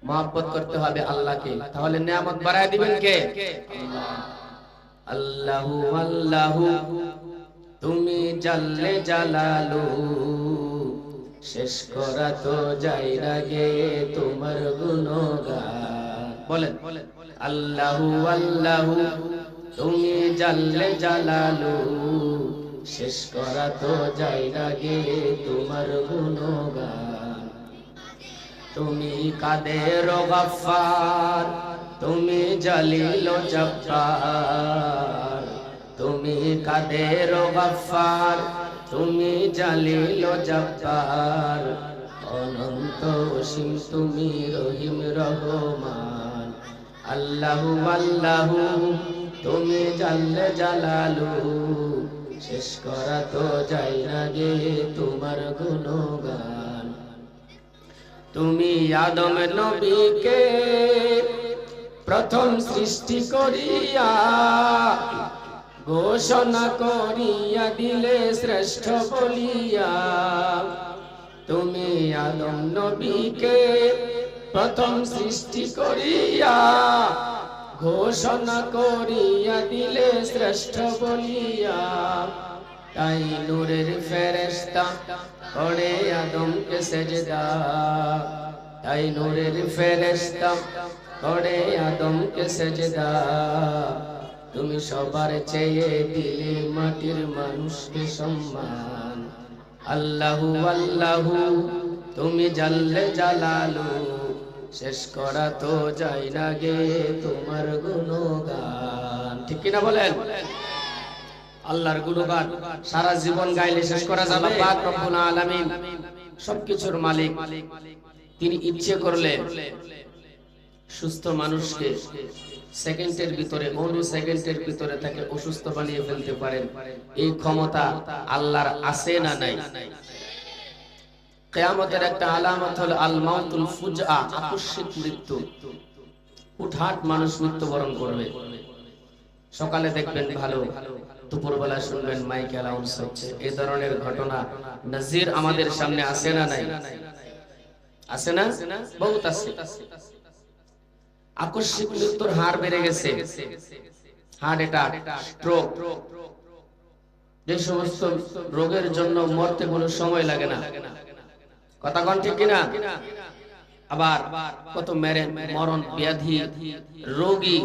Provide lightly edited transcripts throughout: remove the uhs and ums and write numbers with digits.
মহব্বত করতে হবে আল্লাহকে, তাহলে নিয়ামত বাড়ায় দিবেন কে? আল্লাহ। আল্লাহু আল্লাহু তুমি জাল্লে জালালু, শেষ করা তো যায় না গে তোমার গুণগান। বলেন আল্লাহু আল্লাহু তুমি জাল্লে জালালু, শেষ করা তো যায় না গে তোমার গুণগান। তুমি কাদের গফফার, তুমি জলিল জব্বার, তুমি কাদের গফফার, তুমি জলিল জব্বার, অনন্ত অসীম তুমি রহিম রহমান। আল্লাহু আল্লাহু তুমি জাল্লে জালালু, শেষ করা তো যায় না গে তোমার গুণগান। তুমি আদম নবীকে প্রথম সৃষ্টি করিয়া ঘোষণা করিয়া দিলে শ্রেষ্ঠ বলিয়া। তুমি আদম নবীকে প্রথম সৃষ্টি করিয়া ঘোষণা করিয়া দিলে শ্রেষ্ঠ বলিয়া। তাই নূরের ফেরেশতা করে আদমকে সেজদা, তাই নূরের ফেরেশতা করে আদমকে সেজদা। তুমি সবার চেয়ে দিলে মাটির মানুষকে সম্মান। আল্লাহু আল্লাহু তুমি জাল্লে জালালু, শেষ করা তো যায় না গে তোমার গুণগান। ঠিক কিনা বলেন? আল্লাহর গুণগান সারা জীবন গাইলে শেষ করা যাবে? পাক রব্বুল আলামিন সবকিছুর মালিক, তিনি ইচ্ছে করলে সুস্থ মানুষকে সেকেন্ডের ভিতরে, অণু সেকেন্ডের ভিতরে তাকে অসুস্থ বানিয়ে ফেলতে পারেন। এই ক্ষমতা আল্লাহর আছে না নাই? কিয়ামতের একটা আলামত হলো আল মাউতুল ফুজআ, আকস্মিক মৃত্যু। হুটহাট মানুষ মৃত্যুবরণ করবে। সকালে দেখবেন ভালো, দুপুরবেলা শুনবেন মাইক অ্যানাউন্স হচ্ছে। এই ধরনের ঘটনা নজির আমাদের সামনে আছে না নাই? আছে না? বহুত আছে। আকস্মিক মৃত্যুর হার বেড়ে গেছে। হার্ট অ্যাটাক, স্ট্রোক, যে সমস্ত রোগের জন্য মরতে কোনো সময় লাগে না। কথা কোন ঠিক কিনা? আবার কত মরণ ব্যাধি রোগী,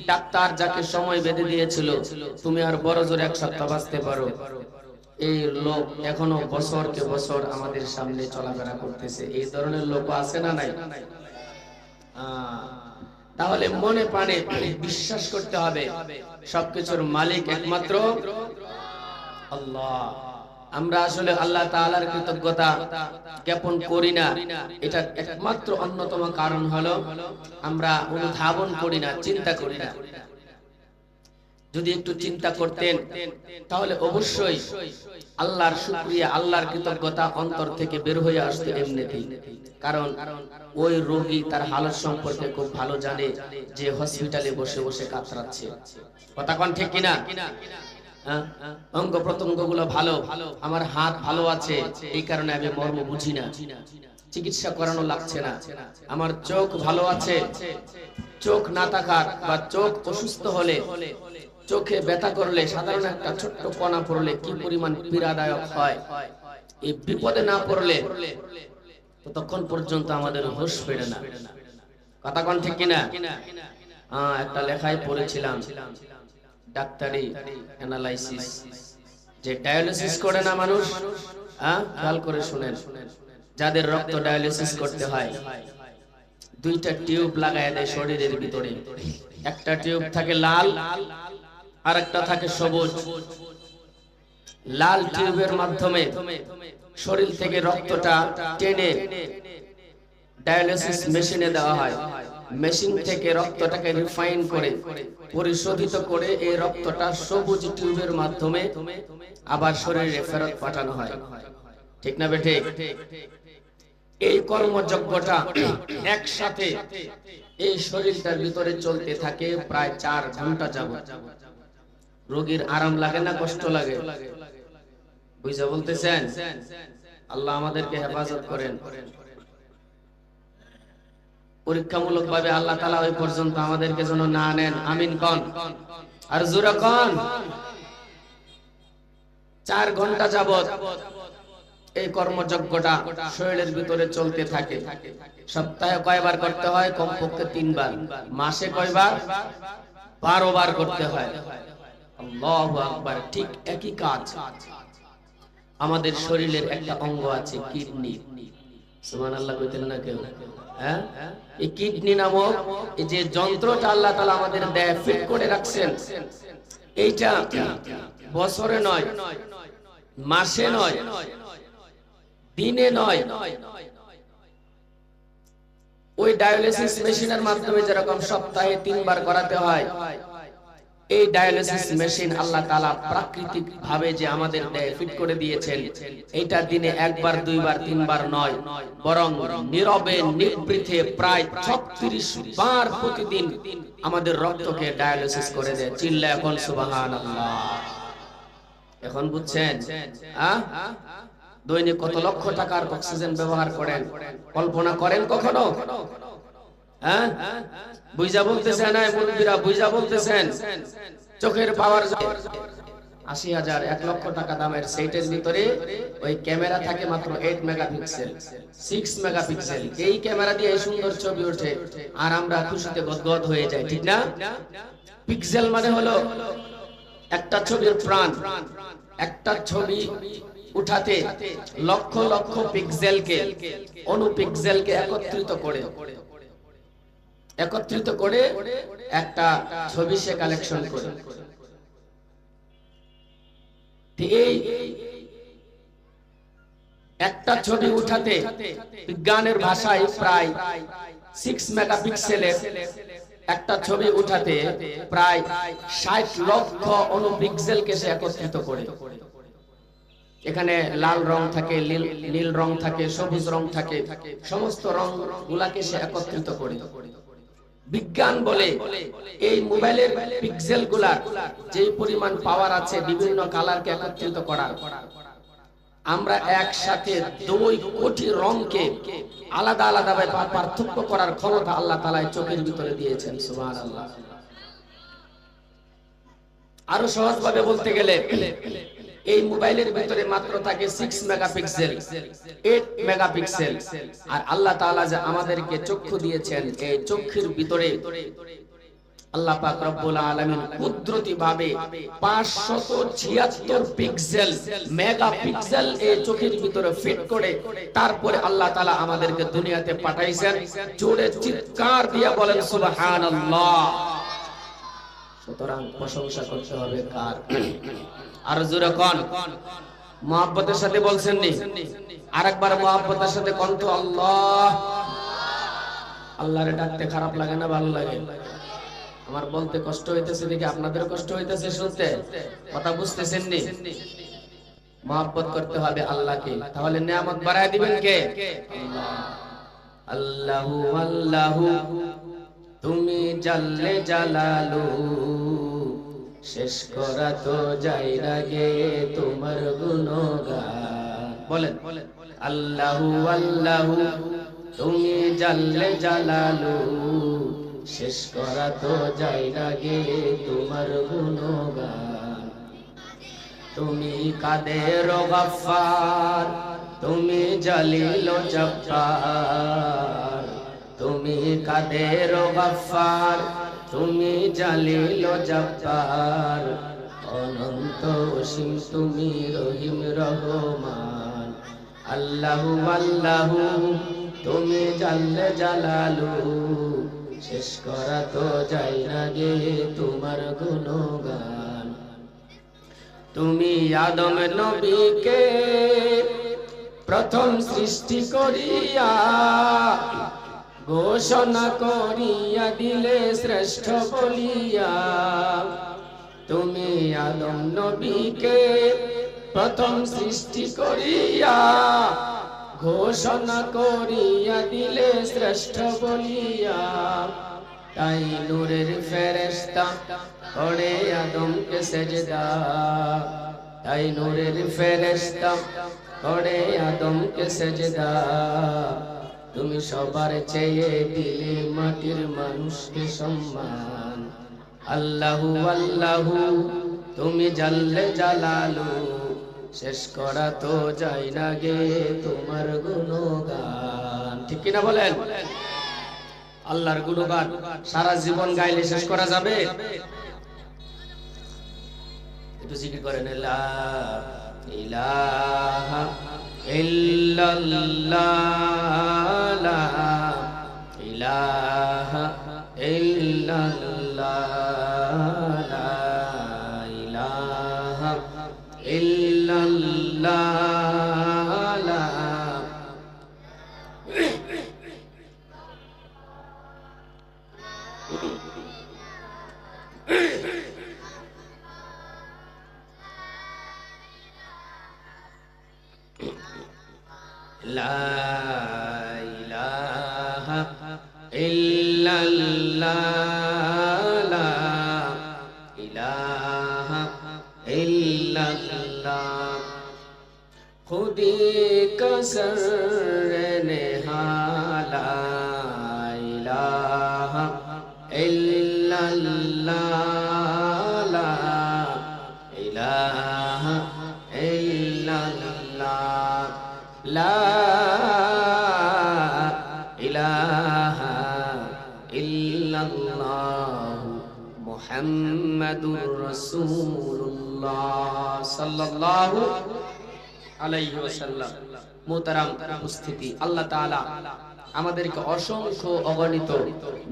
ডাক্তার যাকে সময় বেঁধে দিয়েছিল তুমি আর বড় জোর এক সপ্তাহ বাঁচতে পারো, এই লোক এখনো বছরকে বছর আমাদের সামনে চলাফেরা করতেছে। এই ধরনের লোক আছে না নাই? তাহলে মনে প্রাণে বিশ্বাস করতে হবে সবকিছুর মালিক একমাত্র আল্লাহ। আমরা আসলে আল্লাহ তাআলার কৃতজ্ঞতা জ্ঞাপন করি না। এটা একমাত্র অন্যতম কারণ হলো আমরা অনুধাবন করি না, চিন্তা করি না। যদি একটু চিন্তা করতেন তাহলে অবশ্যই আল্লাহর শুকরিয়া, আল্লাহর কৃতজ্ঞতা অন্তর থেকে বের হয়ে আসতো এমনিতেই। কারণ ওই রোগী তার হালত সম্পর্কে খুব ভালো জানে যে হসপিটালে বসে বসে কাতরাচ্ছে। কথা কোন ঠিক কিনা? অঙ্গ প্রত্যঙ্গ গুলো ভালো, আমার হাত ভালো আছে, এই কারণে আমি মর্ম বুঝি না, চিকিৎসা করানো লাগছে না। আমার চোখ ভালো আছে, চোখ না থাকার বা চোখ অসুস্থ হলে, চোখে ব্যথা করলে, সাধারণ একটা ছোট্ট কণা পড়লে কি পরিমাণ পীড়াদায়ক হয়, এই বিপদে না পড়লে ততক্ষণ পর্যন্ত আমাদের হুঁশ ফেরে না। কথা কোন ঠিক কিনা? একটা লেখায় পড়েছিলাম, ডাক্তারি অ্যানালাইসিস, যে ডায়ালিসিস করে না মানুষ, খেয়াল করে শুনেন, যাদের রক্ত ডায়ালিসিস করতে হয় দুইটা টিউব লাগায় দেয় শরীরের ভিতরে। একটা টিউব থাকে লাল আর একটা থাকে সবুজ। লাল টিউবের মাধ্যমে শরীর থেকে রক্তটা টেনে ডায়ালিসিস মেশিনে দেওয়া হয়। মেশিন থেকে রক্তটাকে রিফাইন করে পরিশোধিত করে এই রক্তটা সবুজ টিউবের মাধ্যমে আবার শরীরে ফেরত পাঠানো হয়। ঠিক না বেঠে? এই কর্মযজ্ঞটা একসাথে এই শরীরটার ভিতরে চলতে থাকে প্রায় 4 ঘন্টা যাবত। রোগীর আরাম লাগে না কষ্ট লাগে? বুঝা বলতেছেন? আল্লাহ আমাদেরকে হেফাজত করেন। পরীক্ষামূলক ভাবে আল্লাহ তাআলা ওই পর্যন্ত আমাদেরকে যেন না নেন, আমিন কোন। আর জোরে কোন। 4 ঘন্টা যাবত এই কর্মযজ্ঞটা শরীরের ভিতরে চলতে থাকে। সপ্তাহে কয়বার করতে হয়? কমপক্ষে 3 বার। মাসে কয়বার? 12 বার করতে হয়। আল্লাহু আকবার। ঠিক একই কাজ আমাদের শরীরের একটা অঙ্গ আছে কিডনি। সুবহানাল্লাহ কইতেন না কেউ? হ্যাঁ, এই কিডনি নামক এই যে যন্ত্রটা আল্লাহ তাআলা আমাদের দেয়, ফিট করে রাখছেন, এইটা বছরে নয়, মাসে নয়, দিনে নয়, ওই ডায়ালিসিস মেশিনের মাধ্যমে যেরকম সপ্তাহে 3 বার করাতে হয়, এই ডায়ালিসিস মেশিন আল্লাহ তাআলা প্রাকৃতিক ভাবে যে আমাদের দেয়, ফিট করে দিয়েছেন, এটা দিনে 1 বার 2 বার 3 বার নয়, বরং নীরবে নিভৃতে প্রায় 36 বার প্রতিদিন আমাদের রক্তকে ডায়ালিসিস করে দেয়। চিল্লা এখন সুবহানাল্লাহ। এখন বুঝছেন? দৈনিক কত লক্ষ টাকার অক্সিজেন ব্যবহার করেন, কল্পনা করেন কখনো? হ্যাঁ, বুঝা বলতেছেন, মুরব্বিরা বুঝা বলতেছেন। চোখের পাওয়ার 80,000 1 লক্ষ টাকা দামের সেটের ভিতরে ওই ক্যামেরা থাকে মাত্র 8 মেগাপিক্সেল, 6 মেগাপিক্সেল। এই ক্যামেরা দিয়ে এই সুন্দর ছবি ওঠে আর আমরা খুশিতে গদগদ হয়ে যাই, ঠিক না? পিক্সেল মানে হলো একটা ছবির প্রাণ। একটা ছবি উঠাতে লক্ষ লক্ষ পিক্সেলকে, অনুপিক্সেলকে একত্রিত করে একটা ছবি সে কালেকশন করে। এই একটা ছবি উঠাতে বিজ্ঞানের ভাষায় প্রায় 6 মেগাপিক্সেলের একটা ছবি উঠাতে প্রায় 60 লক্ষ অনুপিক্সেলকে সে একত্রিত করে। এখানে লাল রং থাকে, নীল রং থাকে, সবুজ রং থাকে, সমস্ত রং গুলাকে সে একত্রিত করে। বিজ্ঞান বলে এই মোবাইলের পিক্সেল গুলার যে পরিমাণ পাওয়ার আছে বিভিন্ন কালারকে একত্রিত করার, আমরা একসাথে 2 কোটি রংকে আলাদা আলাদা ভাবে পার্থক্য করার ক্ষমতা আল্লাহ তাআলা চোখের ভিতরে দিয়েছেন। সুবহানাল্লাহ। আরো সহজ ভাবে বলতে গেলে এই মোবাইলের ভিতরে মাত্র থাকে 6 মেগাপিক্সেল, 8 মেগাপিক্সেল, আর আল্লাহ তাআলা যে আমাদেরকে চক্ষু দিয়েছেন, এই চক্ষুর ভিতরে আল্লাহ পাক রব্বুল আলামিন কুদরতি ভাবে 576 পিক্সেল মেগাপিক্সেল এই চোখের ভিতরে ফিট করে তারপরে আল্লাহ তাআলা আমাদেরকে দুনিয়াতে পাঠাইছেন। জোরে চিৎকার দিয়ে বলেন সুবহানাল্লাহ। সুতরাং প্রশংসা করতে হবে কার? আর জোরে কোন। মুহাব্বতের সাথে বলছেন নি? আরেকবার মুহাব্বতের সাথে কোন তো আল্লাহ। আল্লাহরে ডাকতে খারাপ লাগে না ভালো লাগে? আমার বলতে কষ্ট হইতেছে দেখি আপনাদের কষ্ট হইতেছে শুনতে, কথা বুঝতেছেন নি? মুহাব্বত করতে হবে আল্লাহকে, তাহলে নিয়ামত বাড়ায় দিবেন কে? আল্লাহু আল্লাহু তুমি জাল্লে জালালু, শেষ করা তো যায় না গে তোমার গুণগান। বলেন আল্লাহু আল্লাহু তুমি জাল্লে জালালু, শেষ করা তো যায় না গে তোমার গুণগান। তুমি কাদের গফফার, তুমি জলিল জব্বার, তুমি কাদের গফফার, তুমি জলিল জব্বার, অনন্ত অসীম তুমি রহিম রহমান। আল্লাহু আল্লাহু তুমি জাল্লে জালালু, শেষ করা তো যায় না গে তোমার গুণগান। তুমি আদম নবীকে প্রথম সৃষ্টি করিয়া ঘোষণা করিয়া দিলে শ্রেষ্ঠ বলিয়া। তুমি আদম নবীকে প্রথম সৃষ্টি করিয়া ঘোষণা করিয়া দিলে শ্রেষ্ঠ বলিয়া। তাই নূরের ফেরেশতা করে আদমকে সেজদা, তাই নূরের ফেরেশতা করে আদমকে সেজদা। তুমি সবার চেয়ে দিলে মাটির মানুষকে সম্মান। আল্লাহু আল্লাহু তুমি জাল্লে জালালু, শেষ করা তো যায় না গে তোমার গুণগান। ঠিক কিনা বলেন? আল্লাহর গুণগান সারা জীবন গাইলে শেষ করা যাবে? একটু জিকির করেন, লা ইলাহা ইল্লাল্লাহ, লা ইলাহা ইল্লাল্লাহ, লা ইলাহা ইল্লাল্লাহ, লা লা ইলাহা ইল্লাল্লাহ, লা ইলাহা ইল্লাল্লাহ। খুদি কসর নেহালা, ইলাহা ইল্লাল্লাহ, লা ইলাহা ইল্লাল্লাহ, লা ইলাহা ইল্লাল্লাহ মুহাম্মাদুর রাসূলুল্লাহ সাল্লাল্লাহু আলাইহি ওয়াসাল্লাম। মুহতারাম উপস্থিতি, আল্লাহ তাআলা আমাদেরকে অসংখ্য অগণিত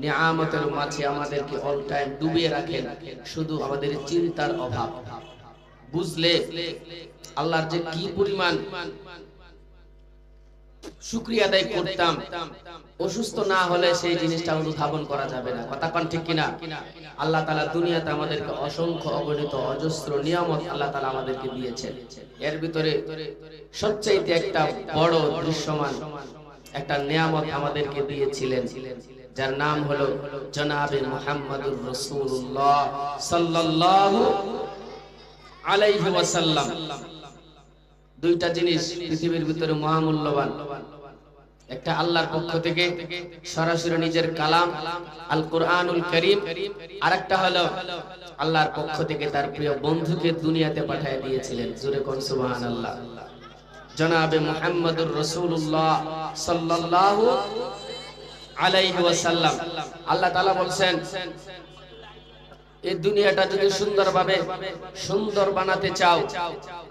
নিয়ামতের মাঝে আমাদেরকে অল টাইম ডুবিয়ে রাখেন। শুধু আমাদের চিন্তার অভাব। বুঝলে আল্লাহর যে কি পরিমাণ শুকরিয়া আদায় করতাম, অসুস্থ না হলে সেই জিনিসটা অনুধাবন করা যাবে না। কথা কোন ঠিক কিনা? আল্লাহ তাআলা দুনিয়াতে আমাদেরকে অসংখ্য অগণিত অজস্র নিয়ামত আল্লাহ তাআলা আমাদেরকে দিয়েছেন। এর ভিতরে সবচাইতে একটা বড় দৃশ্যমান একটা নিয়ামত আমাদেরকে দিয়েছিলেন, যার নাম হলো জনাবে মুহাম্মদুর রাসূলুল্লাহ সাল্লাল্লাহু আলাইহি ওয়াসাল্লাম। দুইটা জিনিস পৃথিবীর ভিতরে মহামূল্যবান। একটা আল্লাহর পক্ষ থেকে সরাসরি নিজের কালাম আল কোরআনুল কারীম, আরেকটা হলো আল্লাহর পক্ষ থেকে তার প্রিয় বন্ধুকে দুনিয়াতে পাঠিয়ে দিয়েছিলেন। জোরে কোন সুবহানাল্লাহ। জনাবে মুহাম্মদুর রাসূলুল্লাহ সাল্লাল্লাহু আলাইহি ওয়াসাল্লাম। আল্লাহ তাআলা বলেন, এই দুনিয়াটা যদি সুন্দরভাবে সুন্দর বানাতে চাও,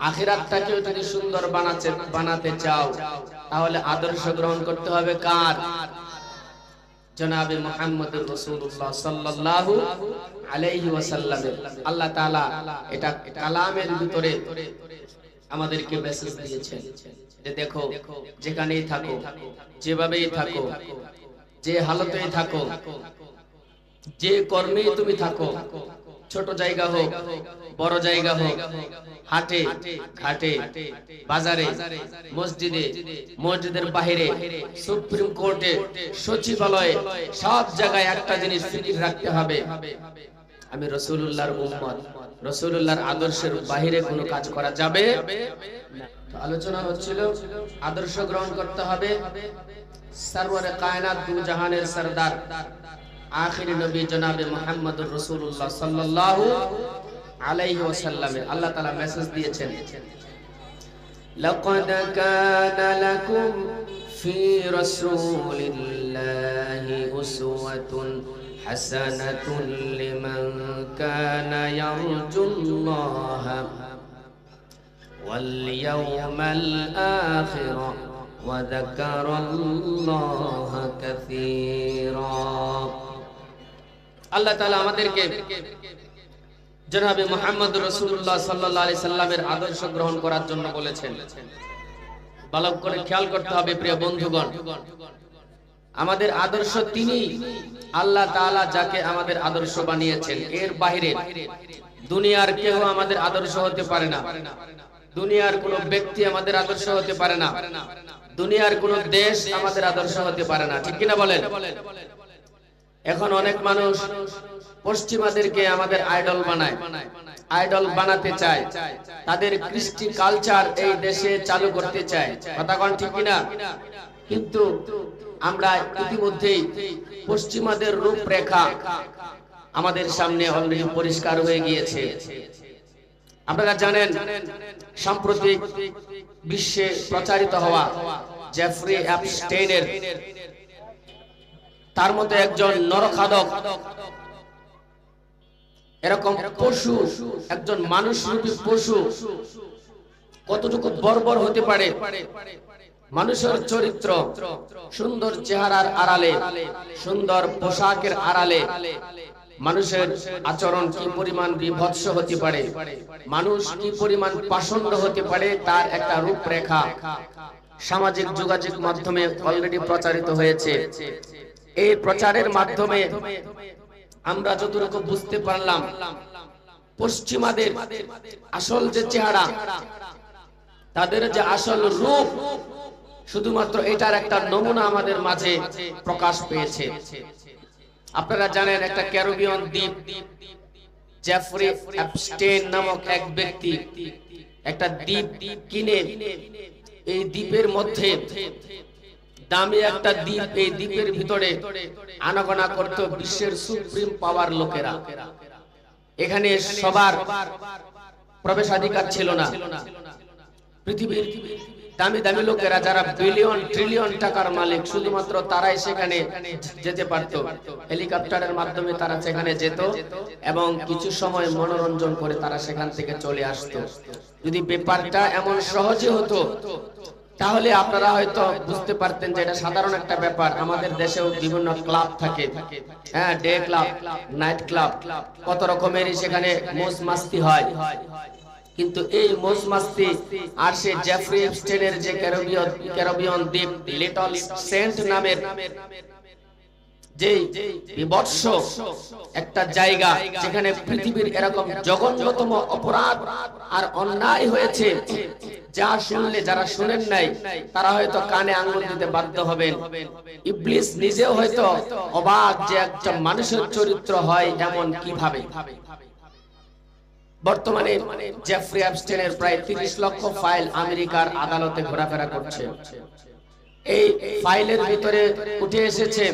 আখিরাতটাকেও যদি সুন্দর বানাতে চাও, তাহলে আদর্শ গ্রহণ করতে হবে কার? জনাবে মুহাম্মদুর রাসূলুল্লাহ সাল্লাল্লাহু আলাইহি ওয়াসাল্লামের। আল্লাহ তাআলা এটা কালামের ভিতরে আমাদেরকে মেসেজ দিয়েছেন যে দেখো, যেখানেই থাকো, যেভাবেই থাকো, যে হালতেই থাকো, যে কর্মেই তুমি থাকো, ছোট জায়গা হোক, বড় জায়গা হোক, হাটে ঘাটে, বাজারে, মসজিদে, মসজিদের বাহিরে, সুপ্রিম কোর্টে, সচিবালয়ে, সব জায়গায় একটা জিনিস ফিকির রাখতে হবে, আমি রাসূলুল্লাহর উম্মত। রাসূলুল্লাহর আদর্শের বাহিরে কোনো কাজ করা যাবে না। আলোচনা হচ্ছিল আদর্শ গ্রহণ করতে হবে সরওয়ারে কায়নাত দু জাহানের সরদার আখিরি নবী জনাবে মুহাম্মদুর রাসূলুল্লাহ সাল্লাল্লাহু আলাইহি ওয়াসাল্লামের। আল্লাহ তাআলা মেসেজ দিয়েছেন, লাকাদ কানা লাকুম ফি রাসূলিল্লাহি উসওয়াতুন হাসানাতুন লিমান কানা ইয়ারজুল্লাহা ওয়াল ইয়াওমাল আখির ওয়া যাকারাল্লাহা কাসীরা। আল্লাহ তাআলা আমাদেরকে জনাবে মুহাম্মদ রাসূলুল্লাহ সাল্লাল্লাহু আলাইহি সাল্লামের আদর্শ গ্রহণ করার জন্য বলেছেন। ভালো করে খেয়াল করতে হবে প্রিয় বন্ধুগণ, আমাদের আদর্শ তিনি, আল্লাহ তাআলা যাকে আমাদের আদর্শ বানিয়েছেন। এর বাইরে দুনিয়ার কেউ আমাদের আদর্শ হতে পারে না, দুনিয়ার কোনো ব্যক্তি আমাদের আদর্শ হতে পারে না, দুনিয়ার কোনো দেশ আমাদের আদর্শ হতে পারে না। ঠিক কিনা বলেন? এখন অনেক মানুষ পশ্চিমাদেরকে আমাদের আইডল বানায়, আইডল বানাতে চায়, তাদের কৃষ্টি কালচার এই দেশে চালু করতে চায়। কথা কোন ঠিক কিনা? কিন্তু আমরা ইতিমধ্যেই পশ্চিমাদের রূপরেখা আমাদের সামনে অলরেডি পরিষ্কার হয়ে গিয়েছে। আপনারা জানেন সাম্প্রতিক বিশ্বে প্রচারিত হওয়া জেফ্রি অ্যাপস্টেইনের তার মতো একজন নরখাদক, এরকম পশু, একজন মানুষরূপী পশু কতটুকু বর্বর হতে পারে। মানুষের চরিত্র, সুন্দর চেহারার আড়ালে, সুন্দর পোশাকের আড়ালে মানুষের আচরণ কি পরিমাণ বিভৎস হতে পারে, মানুষ কি পরিমাণ পাষণ্ড হতে পারে, তার একটা রূপরেখা সামাজিক যোগাযোগ মাধ্যমে অলরেডি প্রচারিত হয়েছে। এই প্রচারের মাধ্যমে আমরা যতটুকু বুঝতে পারলাম, পশ্চিমাদের আসল যে চেহারা, তাদের যে আসল রূপ, শুধুমাত্র এটার একটা নমুনা আমাদের মাঝে প্রকাশ পেয়েছে। আপনারা জানেন একটা ক্যারিবিয়ান দ্বীপ, জেফ্রি অ্যাপস্টেইন নামক এক ব্যক্তি একটা দ্বীপ কিনে এই দ্বীপের মধ্যে, দামি একটা দ্বীপ, এই দ্বীপের ভিতরে আনাগোনা করত বিশ্বের সুপ্রিম পাওয়ার লোকেরা। এখানে সবার প্রবেশাধিকার ছিল না। পৃথিবীর দামি দামি লোকেরা, যারা বিলিয়ন ট্রিলিয়ন টাকার মালিক, শুধুমাত্র তারাই সেখানে যেতে পারত। হেলিকপ্টারের মাধ্যমে তারা সেখানে যেত এবং কিছু সময় মনোরঞ্জন করে তারা সেখান থেকে চলে আসতো। যদি ব্যাপারটা এমন সহজে হতো তাহলে আপনারা হয়তো বুঝতে পারতেন যে এটা সাধারণ একটা ব্যাপার। আমাদের দেশেও বিভিন্ন ক্লাব থাকে, হ্যাঁ, ডে ক্লাব, নাইট ক্লাব, কত রকমেরই সেখানে মৌজ মাস্তি হয়। কিন্তু এই মৌজ মাস্তি আর সে জেফ্রি অ্যাপস্টেইনের যে ক্যারিবিয়ান দ্বীপ লিটল সেন্ট নামের যে বিভৎস একটা জায়গা, যেখানে পৃথিবীর এরকম জঘন্যতম অপরাধ আর অন্যায় হয়েছে, যা শুনলে যারা শুনেন নাই তারা হয়তো কানে আঙ্গুল দিতে বাধ্য হবেন। ইবলিস নিজেও হয়তো অবাক যে একটা মানুষের চরিত্র হয় এমন কিভাবে। বর্তমানে জেফ্রি অ্যাপস্টেইনের প্রায় 30 লক্ষ ফাইল আমেরিকার আদালতে ঘোরাফেরা করছে। এই ফাইলের ভিতরে উঠে এসেছে